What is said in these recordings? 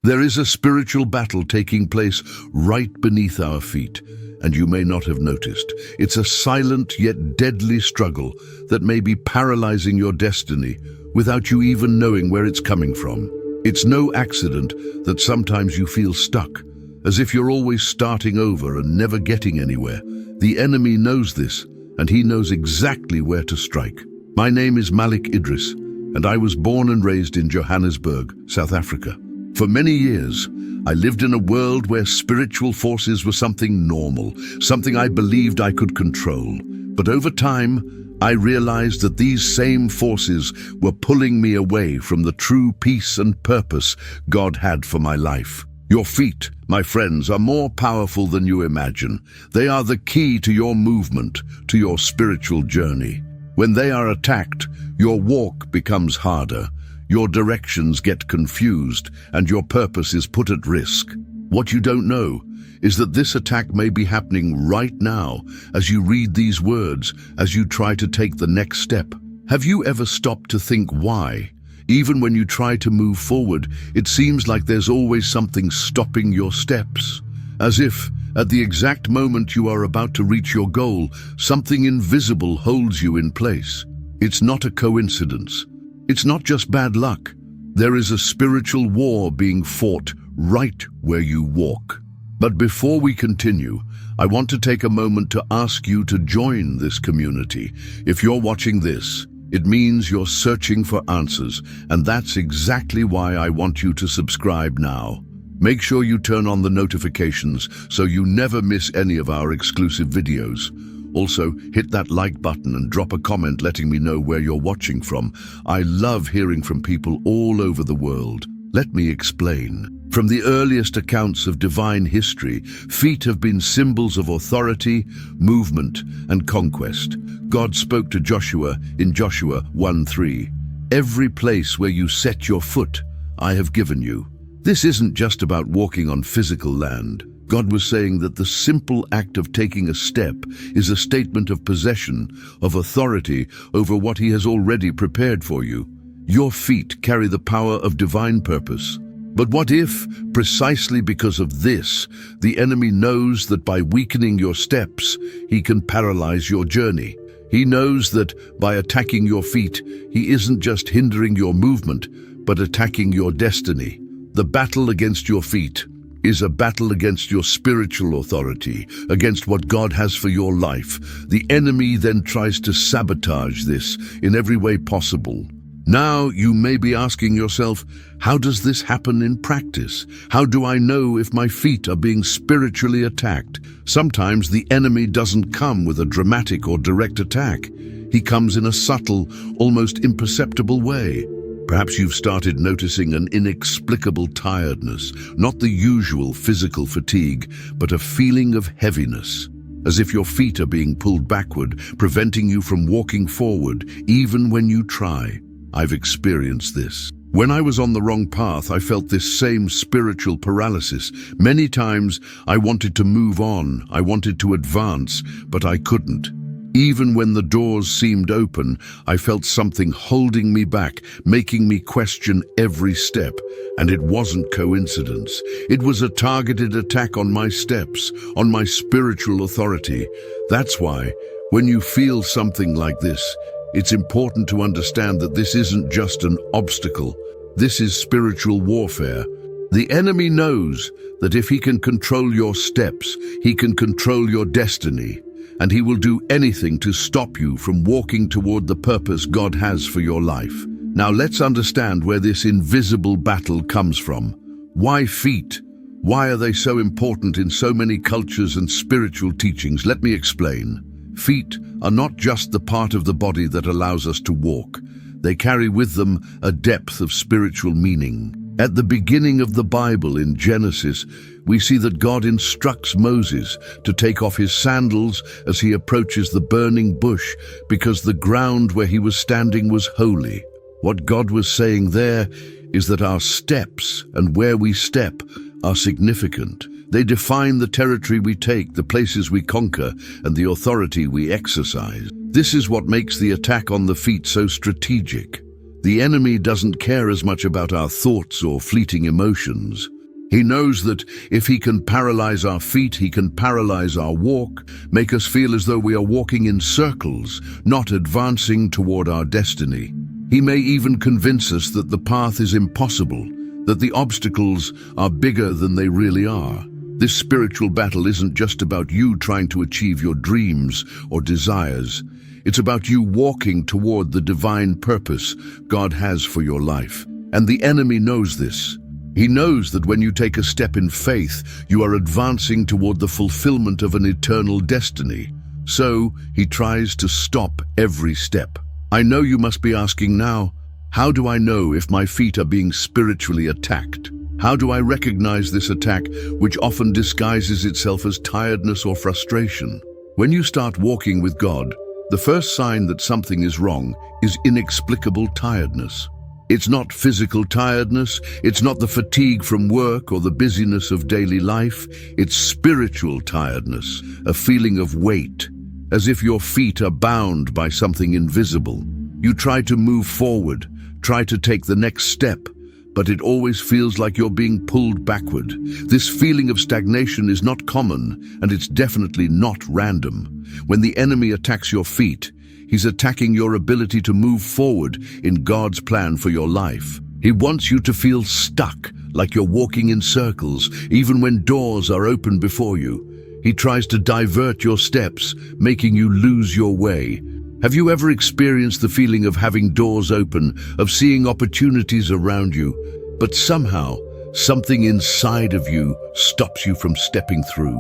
There is a spiritual battle taking place right beneath our feet, and you may not have noticed. It's a silent yet deadly struggle that may be paralyzing your destiny without you even knowing where it's coming from. It's no accident that sometimes you feel stuck, as if you're always starting over and never getting anywhere. The enemy knows this, and he knows exactly where to strike. My name is Malik Idris, and I was born and raised in Johannesburg, South Africa. For many years, I lived in a world where spiritual forces were something normal, something I believed I could control. But over time, I realized that these same forces were pulling me away from the true peace and purpose God had for my life. Your feet, my friends, are more powerful than you imagine. They are the key to your movement, to your spiritual journey. When they are attacked, your walk becomes harder. Your directions get confused, and your purpose is put at risk. What you don't know is that this attack may be happening right now as you read these words, as you try to take the next step. Have you ever stopped to think why? Even when you try to move forward, it seems like there's always something stopping your steps. As if, at the exact moment you are about to reach your goal, something invisible holds you in place. It's not a coincidence. It's not just bad luck. There is a spiritual war being fought right where you walk. But before we continue, I want to take a moment to ask you to join this community. If you're watching this, it means you're searching for answers, and that's exactly why I want you to subscribe now. Make sure you turn on the notifications so you never miss any of our exclusive videos. Also, hit that like button and drop a comment letting me know where you're watching from. I love hearing from people all over the world. Let me explain. From the earliest accounts of divine history, feet have been symbols of authority, movement, and conquest. God spoke to Joshua in Joshua 1:3. Every place where you set your foot, I have given you. This isn't just about walking on physical land. God was saying that the simple act of taking a step is a statement of possession, of authority over what He has already prepared for you. Your feet carry the power of divine purpose. But what if, precisely because of this, the enemy knows that by weakening your steps, he can paralyze your journey? He knows that by attacking your feet, he isn't just hindering your movement, but attacking your destiny. The battle against your feet is a battle against your spiritual authority, against what God has for your life. The enemy then tries to sabotage this in every way possible. Now you may be asking yourself, how does this happen in practice? How do I know if my feet are being spiritually attacked? Sometimes the enemy doesn't come with a dramatic or direct attack. He comes in a subtle, almost imperceptible way. Perhaps you've started noticing an inexplicable tiredness, not the usual physical fatigue, but a feeling of heaviness, as if your feet are being pulled backward, preventing you from walking forward, even when you try. I've experienced this. When I was on the wrong path, I felt this same spiritual paralysis. Many times I wanted to move on, I wanted to advance, but I couldn't. Even when the doors seemed open, I felt something holding me back, making me question every step. And it wasn't coincidence. It was a targeted attack on my steps, on my spiritual authority. That's why, when you feel something like this, it's important to understand that this isn't just an obstacle. This is spiritual warfare. The enemy knows that if he can control your steps, he can control your destiny. And he will do anything to stop you from walking toward the purpose God has for your life. Now let's understand where this invisible battle comes from. Why feet? Why are they so important in so many cultures and spiritual teachings? Let me explain. Feet are not just the part of the body that allows us to walk. They carry with them a depth of spiritual meaning. At the beginning of the Bible in Genesis, we see that God instructs Moses to take off his sandals as he approaches the burning bush because the ground where he was standing was holy. What God was saying there is that our steps and where we step are significant. They define the territory we take, the places we conquer, and the authority we exercise. This is what makes the attack on the feet so strategic. The enemy doesn't care as much about our thoughts or fleeting emotions. He knows that if he can paralyze our feet, he can paralyze our walk, make us feel as though we are walking in circles, not advancing toward our destiny. He may even convince us that the path is impossible, that the obstacles are bigger than they really are. This spiritual battle isn't just about you trying to achieve your dreams or desires. It's about you walking toward the divine purpose God has for your life. And the enemy knows this. He knows that when you take a step in faith, you are advancing toward the fulfillment of an eternal destiny. So he tries to stop every step. I know you must be asking now, how do I know if my feet are being spiritually attacked? How do I recognize this attack, which often disguises itself as tiredness or frustration? When you start walking with God, the first sign that something is wrong is inexplicable tiredness. It's not physical tiredness, it's not the fatigue from work or the busyness of daily life, it's spiritual tiredness, a feeling of weight, as if your feet are bound by something invisible. You try to move forward, try to take the next step, but it always feels like you're being pulled backward. This feeling of stagnation is not common, and it's definitely not random. When the enemy attacks your feet, he's attacking your ability to move forward in God's plan for your life. He wants you to feel stuck, like you're walking in circles, even when doors are open before you. He tries to divert your steps, making you lose your way. Have you ever experienced the feeling of having doors open, of seeing opportunities around you, but somehow something inside of you stops you from stepping through?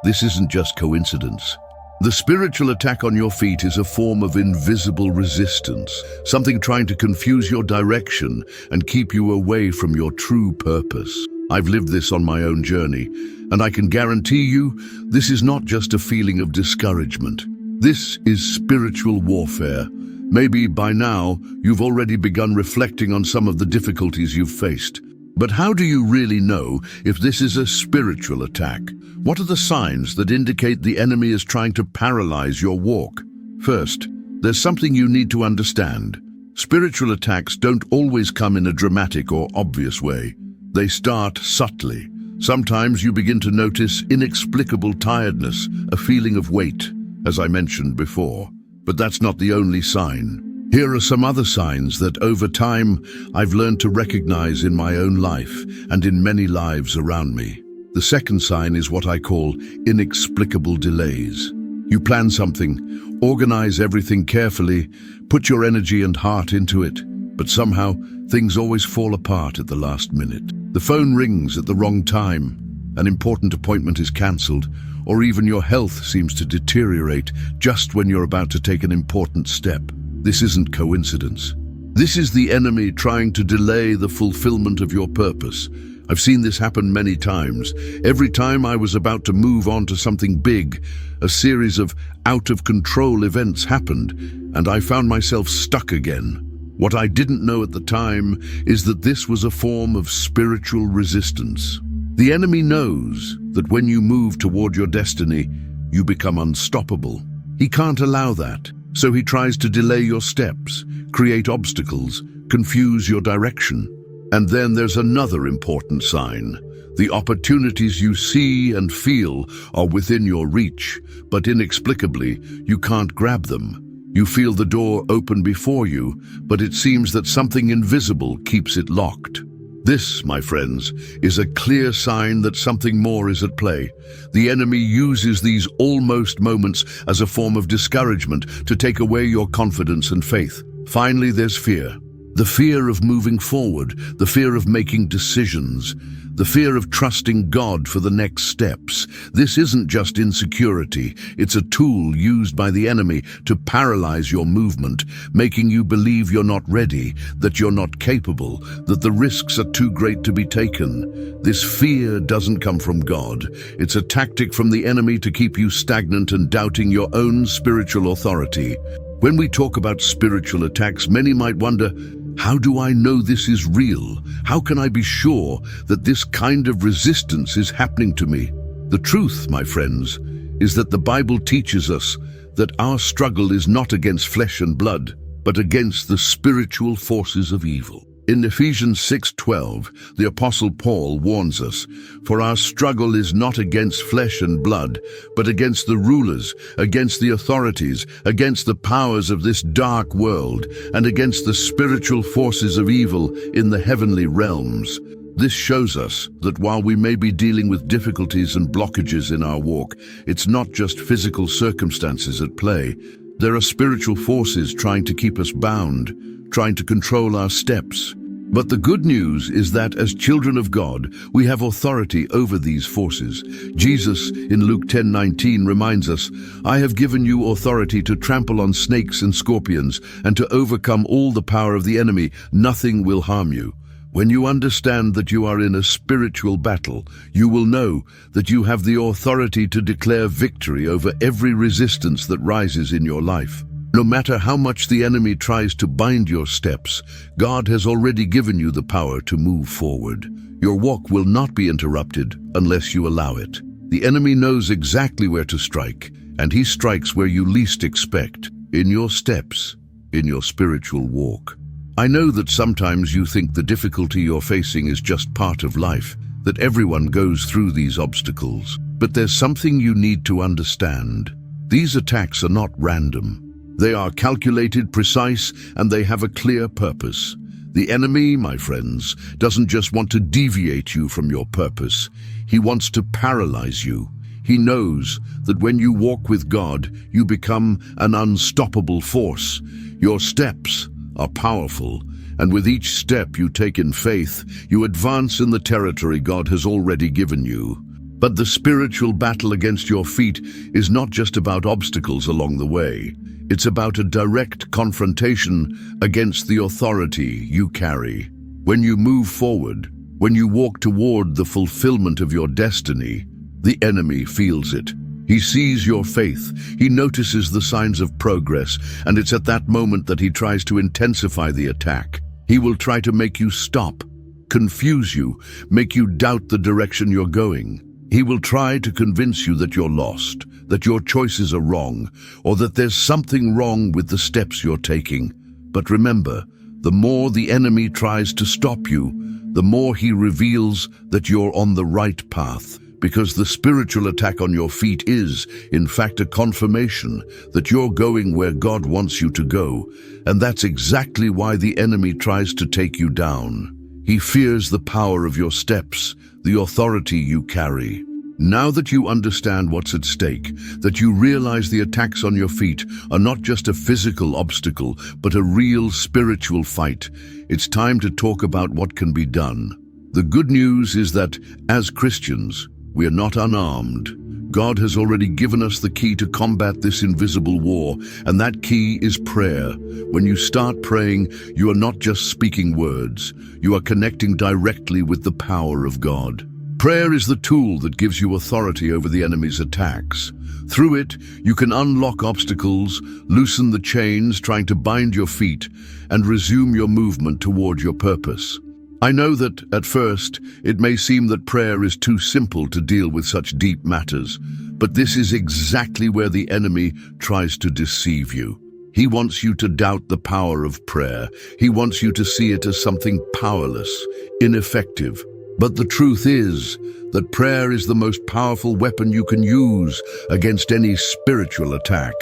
This isn't just coincidence. The spiritual attack on your feet is a form of invisible resistance, something trying to confuse your direction and keep you away from your true purpose. I've lived this on my own journey, and I can guarantee you, this is not just a feeling of discouragement. This is spiritual warfare. Maybe by now, you've already begun reflecting on some of the difficulties you've faced. But how do you really know if this is a spiritual attack? What are the signs that indicate the enemy is trying to paralyze your walk? First, there's something you need to understand. Spiritual attacks don't always come in a dramatic or obvious way. They start subtly. Sometimes you begin to notice inexplicable tiredness, a feeling of weight, as I mentioned before. But that's not the only sign. Here are some other signs that over time I've learned to recognize in my own life and in many lives around me. The second sign is what I call inexplicable delays. You plan something, organize everything carefully, put your energy and heart into it, but somehow things always fall apart at the last minute. The phone rings at the wrong time, an important appointment is cancelled, or even your health seems to deteriorate just when you're about to take an important step. This isn't coincidence. This is the enemy trying to delay the fulfillment of your purpose. I've seen this happen many times. Every time I was about to move on to something big, a series of out-of-control events happened, and I found myself stuck again. What I didn't know at the time is that this was a form of spiritual resistance. The enemy knows that when you move toward your destiny, you become unstoppable. He can't allow that, so he tries to delay your steps, create obstacles, confuse your direction. And then there's another important sign. The opportunities you see and feel are within your reach, but inexplicably, you can't grab them. You feel the door open before you, but it seems that something invisible keeps it locked. This, my friends, is a clear sign that something more is at play. The enemy uses these almost moments as a form of discouragement to take away your confidence and faith. Finally, there's fear. The fear of moving forward, the fear of making decisions, the fear of trusting God for the next steps. This isn't just insecurity, it's a tool used by the enemy to paralyze your movement, making you believe you're not ready, that you're not capable, that the risks are too great to be taken. This fear doesn't come from God. It's a tactic from the enemy to keep you stagnant and doubting your own spiritual authority. When we talk about spiritual attacks, many might wonder, how do I know this is real? How can I be sure that this kind of resistance is happening to me? The truth, my friends, is that the Bible teaches us that our struggle is not against flesh and blood. but against the spiritual forces of evil. In Ephesians 6:12, the Apostle Paul warns us, "For our struggle is not against flesh and blood, but against the rulers, against the authorities, against the powers of this dark world, and against the spiritual forces of evil in the heavenly realms." This shows us that while we may be dealing with difficulties and blockages in our walk, it's not just physical circumstances at play. There are spiritual forces trying to keep us bound, trying to control our steps. But the good news is that as children of God, we have authority over these forces. Jesus in Luke 10:19 reminds us, "I have given you authority to trample on snakes and scorpions and to overcome all the power of the enemy. Nothing will harm you." When you understand that you are in a spiritual battle, you will know that you have the authority to declare victory over every resistance that rises in your life. No matter how much the enemy tries to bind your steps, God has already given you the power to move forward. Your walk will not be interrupted unless you allow it. The enemy knows exactly where to strike, and he strikes where you least expect, in your steps, in your spiritual walk. I know that sometimes you think the difficulty you're facing is just part of life, that everyone goes through these obstacles. But there's something you need to understand. These attacks are not random. They are calculated, precise, and they have a clear purpose. The enemy, my friends, doesn't just want to deviate you from your purpose. He wants to paralyze you. He knows that when you walk with God, you become an unstoppable force. Your steps are powerful, and with each step you take in faith, you advance in the territory God has already given you. But the spiritual battle against your feet is not just about obstacles along the way. It's about a direct confrontation against the authority you carry. When you move forward, when you walk toward the fulfillment of your destiny, the enemy feels it. He sees your faith, he notices the signs of progress, and it's at that moment that he tries to intensify the attack. He will try to make you stop, confuse you, make you doubt the direction you're going. He will try to convince you that you're lost, that your choices are wrong, or that there's something wrong with the steps you're taking. But remember, the more the enemy tries to stop you, the more he reveals that you're on the right path. Because the spiritual attack on your feet is, in fact, a confirmation that you're going where God wants you to go. And that's exactly why the enemy tries to take you down. He fears the power of your steps, the authority you carry. Now that you understand what's at stake, that you realize the attacks on your feet are not just a physical obstacle, but a real spiritual fight, it's time to talk about what can be done. The good news is that, as Christians, we are not unarmed. God has already given us the key to combat this invisible war, and that key is prayer. When you start praying, you are not just speaking words. You are connecting directly with the power of God. Prayer is the tool that gives you authority over the enemy's attacks. Through it, you can unlock obstacles, loosen the chains trying to bind your feet, and resume your movement toward your purpose. I know that, at first, it may seem that prayer is too simple to deal with such deep matters, but this is exactly where the enemy tries to deceive you. He wants you to doubt the power of prayer. He wants you to see it as something powerless, ineffective. But the truth is that prayer is the most powerful weapon you can use against any spiritual attack.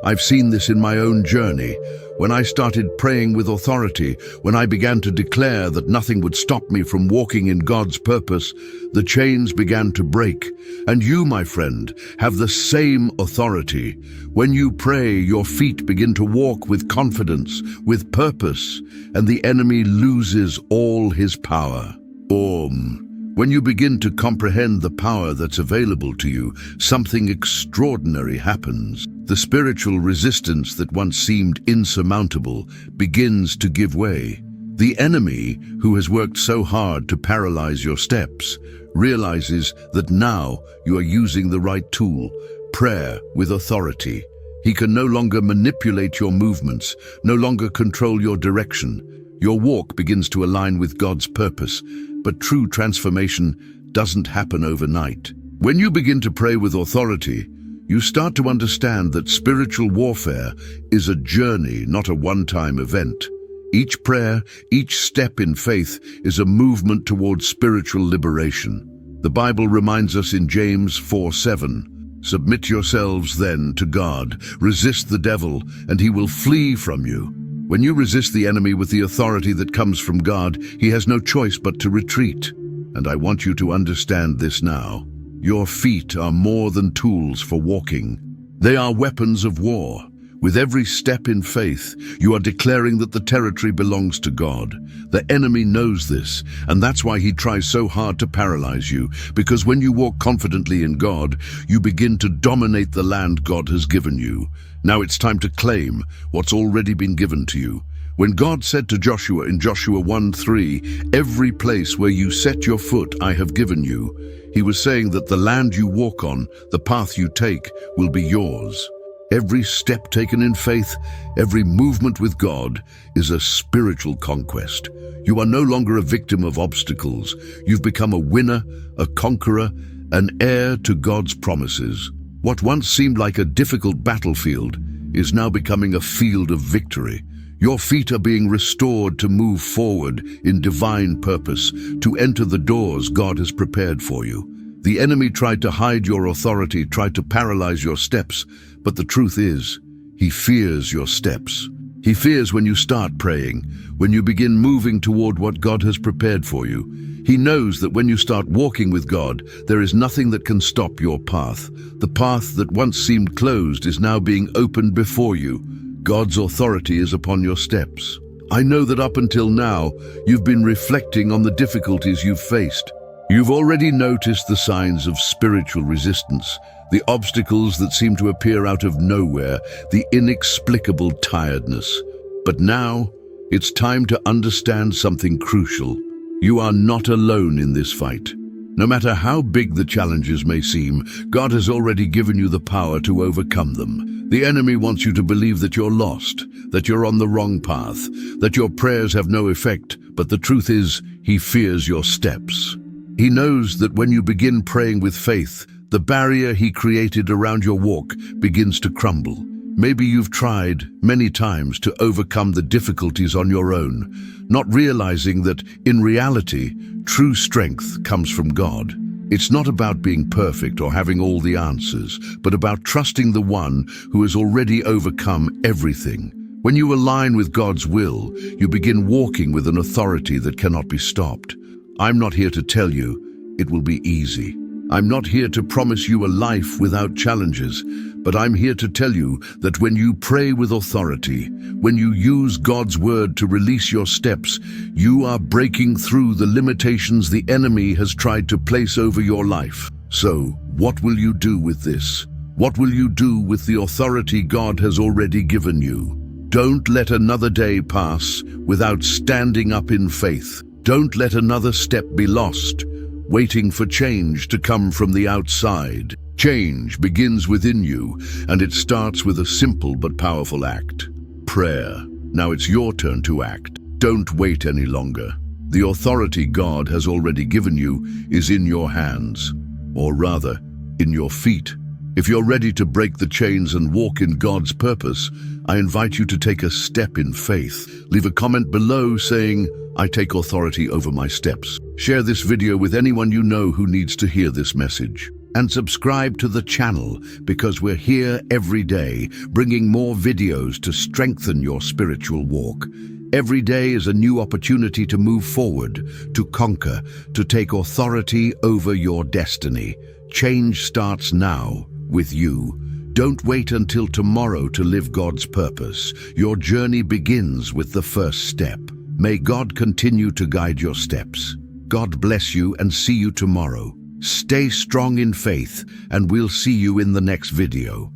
I've seen this in my own journey. When I started praying with authority, when I began to declare that nothing would stop me from walking in God's purpose, the chains began to break. And you, my friend, have the same authority. When you pray, your feet begin to walk with confidence, with purpose, and the enemy loses all his power. When you begin to comprehend the power that's available to you, something extraordinary happens. The spiritual resistance that once seemed insurmountable begins to give way. The enemy, who has worked so hard to paralyze your steps, realizes that now you are using the right tool, prayer with authority. He can no longer manipulate your movements, no longer control your direction. Your walk begins to align with God's purpose, but true transformation doesn't happen overnight. When you begin to pray with authority, you start to understand that spiritual warfare is a journey, not a one-time event. Each prayer, each step in faith is a movement towards spiritual liberation. The Bible reminds us in James 4:7, "Submit yourselves then to God, resist the devil, and he will flee from you." When you resist the enemy with the authority that comes from God, he has no choice but to retreat. And I want you to understand this now. Your feet are more than tools for walking. They are weapons of war. With every step in faith, you are declaring that the territory belongs to God. The enemy knows this, and that's why he tries so hard to paralyze you, because when you walk confidently in God, you begin to dominate the land God has given you. Now it's time to claim what's already been given to you. When God said to Joshua in Joshua 1:3, "Every place where you set your foot I have given you," he was saying that the land you walk on, the path you take, will be yours. Every step taken in faith, every movement with God, is a spiritual conquest. You are no longer a victim of obstacles. You've become a winner, a conqueror, an heir to God's promises. What once seemed like a difficult battlefield is now becoming a field of victory. Your feet are being restored to move forward in divine purpose, to enter the doors God has prepared for you. The enemy tried to hide your authority, tried to paralyze your steps, but the truth is, he fears your steps. He fears when you start praying, when you begin moving toward what God has prepared for you. He knows that when you start walking with God, there is nothing that can stop your path. The path that once seemed closed is now being opened before you. God's authority is upon your steps. I know that up until now, you've been reflecting on the difficulties you've faced. You've already noticed the signs of spiritual resistance, the obstacles that seem to appear out of nowhere, the inexplicable tiredness. But now, it's time to understand something crucial. You are not alone in this fight. No matter how big the challenges may seem, God has already given you the power to overcome them. The enemy wants you to believe that you're lost, that you're on the wrong path, that your prayers have no effect, but the truth is, he fears your steps. He knows that when you begin praying with faith, the barrier he created around your walk begins to crumble. Maybe you've tried many times to overcome the difficulties on your own, not realizing that, in reality, true strength comes from God. It's not about being perfect or having all the answers, but about trusting the one who has already overcome everything. When you align with God's will, you begin walking with an authority that cannot be stopped. I'm not here to tell you it will be easy. I'm not here to promise you a life without challenges, but I'm here to tell you that when you pray with authority, when you use God's word to release your steps, you are breaking through the limitations the enemy has tried to place over your life. So, what will you do with this? What will you do with the authority God has already given you? Don't let another day pass without standing up in faith. Don't let another step be lost, waiting for change to come from the outside. Change begins within you, and it starts with a simple but powerful act: prayer. Now it's your turn to act. Don't wait any longer. The authority God has already given you is in your hands, or rather, in your feet. If you're ready to break the chains and walk in God's purpose, I invite you to take a step in faith. Leave a comment below saying, "I take authority over my steps." Share this video with anyone you know who needs to hear this message. And subscribe to the channel, because we're here every day, bringing more videos to strengthen your spiritual walk. Every day is a new opportunity to move forward, to conquer, to take authority over your destiny. Change starts now with you. Don't wait until tomorrow to live God's purpose. Your journey begins with the first step. May God continue to guide your steps. God bless you, and see you tomorrow. Stay strong in faith, and we'll see you in the next video.